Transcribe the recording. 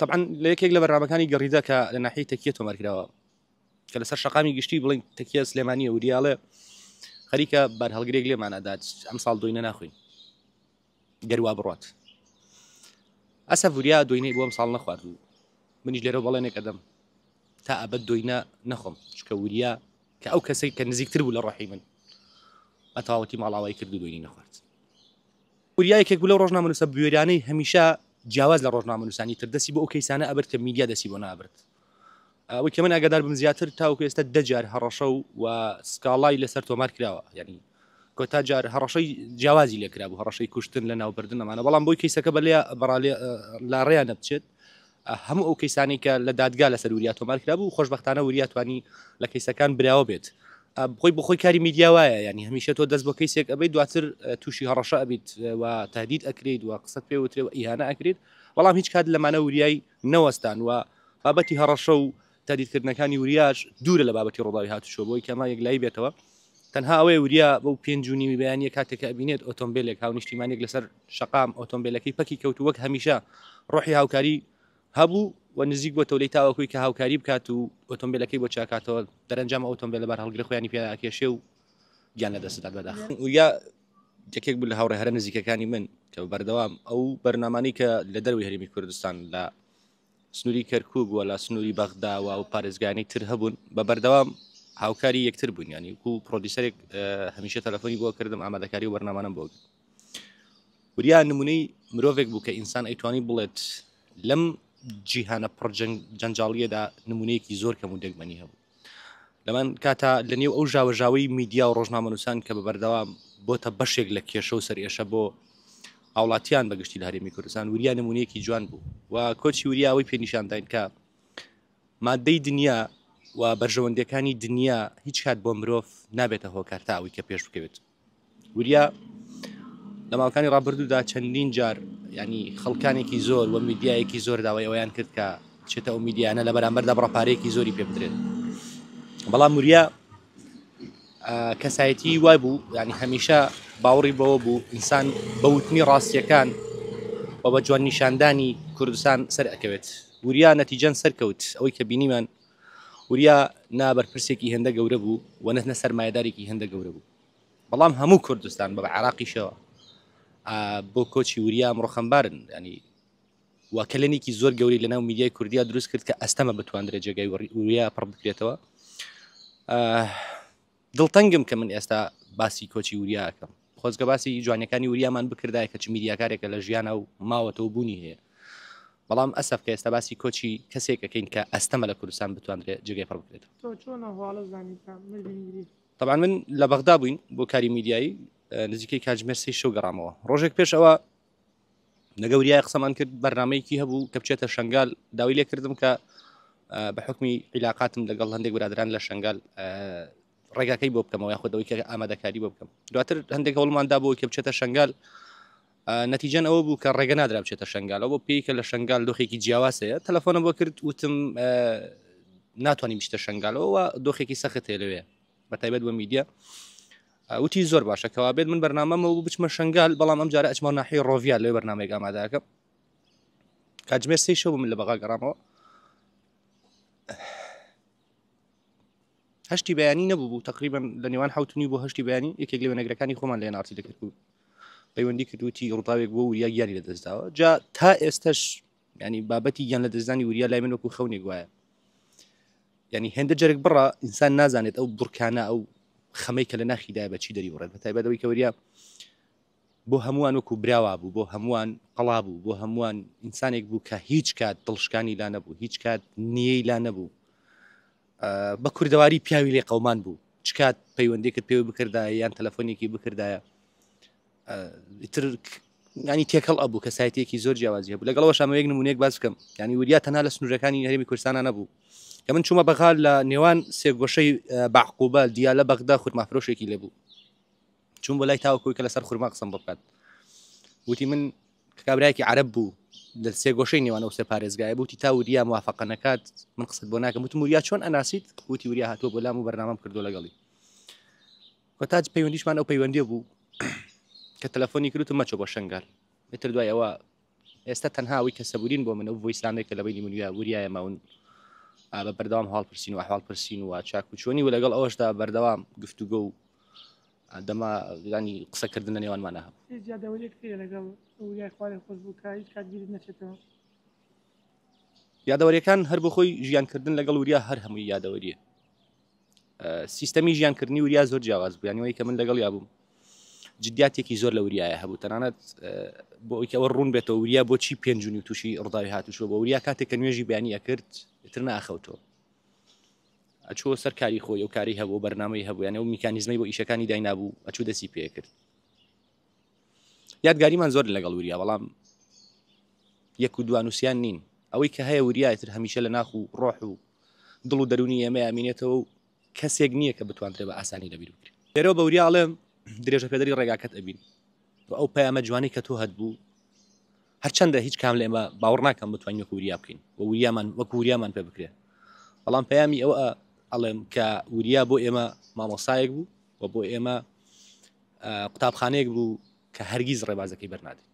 طبعا لەیەکێک لە بەرنامەکانی گەڕیدا کە لە ناحیەی تەکیە تۆمارکراوە کە لەسەر شەقامی گشتی بڵین تەکیە سلێمانیە وریاڵێ خەریکە بار هەڵگرێک لێمانەدات ئەم ساڵ دۆینە ناخوین گەروا بڕات ئەسە وریا دۆینەی بۆ ئەم ساڵ نەخوارد و منیش لێرە بەڵێنێک ئەدەم تا ئەبەت دۆینە نەخۆم چکە وریا کە ئەو کەسێک کە نزیکتر بوو لە ڕۆحی من ئەتەواوەتی ماڵاوای کرد و دۆینی نەخوارد وریایەکێک بوو لەو ڕۆژنامەنووسە بوێرانەی هەمیشە جیاواز لە ڕۆژنامەنووسانی تر دەسی بۆ ئەو کەیسانە ئەبرد کە میدیا دەسی بۆ نابرد ئەوەی کە من ئاگادار بم زیاتر تاوەکو ئێستا دەجار هەڕەشە و سکاڵای لەسەر تۆمار کراوە یعنی کۆتا جار هەڕەشەی جیاوازی لێکرا بوو هەڕەشەی کوشتن لە ناوبردن ئەمانە بەڵام بۆی کەیسەکە بەلێ لا ڕێیان نەبچێت هەموو ئەو کەیسانی کە لە دادگا لەسەر وریا تۆمار کرا بوو خۆشبەختانە وریا توانی لە کەیسەکان براوە بێت بخۆی بخۆی کاری میدیا وایە ینی هەمیشە تۆ دەست بۆ کەیسێک ئەبیت دواتر تووشی هەڕەشە ئەبیت و تهدید ئەکرێت و قسەت پێ وترێ و ئیهانە ئەکرێت بەڵام هیچ کات لەمانە وریای نەوەستان و بابەتی هەڕەشە و تهدیدکردنەکانی وریاش دوورە لە بابەتی ڕۆڵاوی هاتووشۆ بۆی کەما یەکلایی بێتەوە تەنها ئەوەی وریا بەو پێنجونی بەیانیە کاتێکە ئەبینێت ئۆتۆمبیلێک هاو نیشتیمانێک لەسەر شەقام ئۆتۆمبیلەکەی پەکی کەوت وەک هەمیشە ڕۆحی هاوکاری هەبوو و نزیک بۆ تەولەی تاوەکوی کە هاوکاری بکات و ئۆتۆمبیلەکەی بۆ چاکاتەوە دەرەنجام ئۆتۆمبیل لەبار هەڵگرە خۆیانی پێکێشێ و گیان لە دەستدا بەداخ ویا یەکێک بوو لە هاوڕێ هەرە نزیکەکانی من کە بەردەوام ئەو بەرنامانی کە لە دەروی هەرێمی کوردستان لە سنووری کەرکووک وە لە سنووری بەغداوە و پارێزگانی تر هەبوون بە بەردەوام هاوکاری یەکتر بوون ینی و پرۆدیسەرێک هەمیشە تەلەفۆنی بۆ کردم ئامادەکاری و بەرنامانم بۆ وریا نمونەی مرۆڤێک بوو کە ئینسان ئەیتوانی بڵێت لەم جیهانە پڕ جەنجاڵیەدا نمونەیەکی زۆر کەم و دەگمەنی هەبوو لەمان کاتا لە نێو ئەو ژاوەژاوی میدیا و ڕۆژنامەنووسان کە بە بەردەوام بۆتە بەشێک لە کێشە و سەرێشە بۆ هاوڵاتیان بەگشتی لە هەرێمی کوردستان وریا نمونەیەکی جوان بوو و کۆچی وریاوەی پێنیشانداین کە مادەی دنیا و بەرژەوەندەکانی دنیا هیچ کات بۆ مرۆڤ نابێتە هۆکار تا ئەوەی کە پێش بکەوێت وریا لە ماڵەکانی ڕابردوودا چەندین جار ینی خەڵکانێکی زۆر و میدیایەکی زۆر داوای ئەویان کرد کە چێتە ئەو میدیانە لە بەرامبەردا بڕەپارەیەکی زۆری پێ بدرێت بەڵام وریا کەسایەتی وای بوو ینی هەمیشە باوەڕی بەوە بوو ئینسان بەوتنی ڕاستیەکان و بە جوان نیشاندانی کوردستان سەر ئەکەوێت وریا نەتیجەن سەرکەوت ئەوەی کە بینیمان وریا نابەرپرسێکی هێندە گەورە بوو و نەتنە سەرمایەدارێکی هێندە گەورە بوو بەڵام هەموو کوردستان بە عراقیشەوە بۆ کۆچی وریا ئەمڕۆ خەمبارن ینی واکەلێنێکی زۆر گەوری لەناو میدیای کوردیا دروست کرد کە ئەستەمە بتوانرێت جێگای وریا پڕ بکرێتەوە دڵتەنگم کە من ئێستا باسی کۆچی وریاکەم خۆزگە باسی جوانەکانی وریامان بکردای کە چ میدیاکارێکە لە ژیانە و ماوەتەوە بوونی هەیە بەڵام ئەسف کە ئێستا باسی کۆچی کەسێکەکەین کە ئەستەمە لە کوردستان بتوانرێت جێگای پڕ بکرێتەوە طبعا من لە بەغدا بووین بۆ کاری میدیایی نزیکەی کاتژمێر 3 شەو گەڕامەوە ڕۆژێک پێش ئەوە لەگە وریای قسەمان کرد بەرنامەیەکی هەبوو کە بچێتە شنگال داوای لێ کردم کە بە حکمی عیلاقاتم لەگەڵ هەندێک برادران لە شنگال ڕێگاکەی بۆ بکەمەوە یاخۆدەوەی کە ئامادەکاری بۆ بکەم دواتر هەندێک هەوڵماندا بۆ کە بچێتە شنگال نەتیجەن ئەوە بوو کە ڕێگە نادرا بچێتە شنگال ئەوە پێی کە لە شنگال دۆخێکی جیاواسەیە تەلەفۆنە بۆ کرد وتم ناتوانانی بچتە شنگالەوە دۆخێکی سەخت هەیە لەوێ بەتایبەت بە میدیا وتی زۆر باشە کەوا بێت من بەرنامەمە بچمە شنگال بەڵام ئەم جارە ئەچمە ناحیەی ڕۆڤیال لەوێ بەرنامەیەک ئامادەکەم کاتژمێر 3 شەو من لە بەغا گەڕامەوە هەشتی بەیانی نەبوو تقریبا لە نێوان حوتنی بۆ هەشتی بەیانی یەکێک لە وێنەگرەکانی خۆمان لە نارتی دەکرد بوو پەیوەندی کردوتی ڕووداوێک بۆ وریا گیانی لەدەستداوە جا تا ئێستش ینی بابەتی گیان لە دەستدانی وریا لای من وەکو خەونێک وایە ینی هێندە جەرگ بڕە ئینسان نازانێت ئەو بڕکانە ئەو خەمەی کە لە ناخیدای بەچی دەری بڕێت بەتایبەتەوەی کە وریا بۆ هەمووان وەکو براوا بوو بۆ هەمووان قەڵا بوو بۆ هەمووان ئینسانێک بوو کە هیچ کات دڵشکانی لا نەبوو هیچ کات نیەی لا نەبوو بە کوردەواری پیاوی لێ قەومان بوو چ کات پەیوەندێکت پێوە بکردایە یان تەلەفۆنێکی بکردایە ئیتر ینی تێکەڵ ئەبوو کە سایتێکی زۆر جیاوازی هەبوو لەگەڵەوە شامەیەک نمونەیەک باز بکەم ینی وریا تەنها لە سنوورەکانی هەرێمی کوردستانە نەبوو کە من چوومە بەغا لە نێوان سێگۆشەی باعقوبە دیالە بەغدا خورمافرۆشێکی لێبوو چوون بۆ لای تاوەکۆی کە لەسەر خورما قسەم بکات وتی من کابراایکی عەرەب بوو لە سێگۆشەی نێوان ئەو سێ پارێزگایە بوتی تا وریا موافقە نەکات من قسەت بۆ ناکەم وتم وریا چۆن ئەناسیت وتی وریا هاتووە بۆ لام و بەرنامەم کردو لەگەڵی کۆتاج پەیوەندیشمان ئەو پەیوەندیە بوو کە تەلەفۆنی کردوتم مەچۆ بۆ شنگال ئیتر دوای ئەوە ئێستا تەنها ئەوەی کە سەبورین بۆ من ئەو ڤۆیسانێکە لە بینی منویا وریایە ماون بە بەردەوام هەڵپرسین و ئەحواڵ پرسین و چاک و چۆنی و لەگەڵ ئەوەشدا بەردەوام گفتوگە و دەما ینی قسەکردن لە نێوانمانە هەبوو. زیادەوەریەک هەیە لەگەڵ وریای خوارێ خۆش بوو کە هیچ کاتگیرت نەچێتەوە. یادەوەریەکان هەر بۆ خۆی ژیانکردن لەگەڵ وریا هەر هەمووی یادەوەریە. سیستەمی ژیانکردنی وریا زۆر جیاواز بوو، یانەوەی کە من لەگەڵ یابووم جدیاتێکی زۆر لە وریایە هەبوو، تەنانەت بۆ ئەوەی ئەوە ڕوون بێتەوە وریا بۆچی پێنجونی و تووشی ڕداوی هاتووشەوە بە وریا کاتێک کە نوێژی بیانی ئەکرد تر ناخەوتەوە ئەچوە سەر کاری خۆی ئەو کاری هەبوو بەرنامەی هەبوو یانە و میکانیزمەی بۆ ئیشەکانی داینابوو ئەچوو دەسی پێ کرد. یادگاریمان زۆر لەگەڵ وریا، بەڵام یەک و دوانوسیان نین. ئەوەی کە هەیە وریایتر هەمیشە لە ناخ و ڕۆح و دڵ و دەرونی ئێمە ئامینێتەوە و کەسێک نییە کە بتوانێت بە ئاسانی لەبیر بکرێت. لێرەوە بە وریاڵێم درێژە پێدەری ڕێگاکەت ئەبین ئەو پەیامە جوانی کە تۆ هەبوو هەرچەندە هیچ کام لە ئێمە باوەڕ ناکەم بتوانین وەکو وریا بکەین وەکو وریامان پێ بکرێت، بەڵام پەیامی ئەوە ئەڵێم کە وریا بۆ ئێمە مامۆسایەک بوو و بۆ ئێمە قوتابخانەیەک بوو کە هەرگیز ڕێبازەکەی بەرنادێت.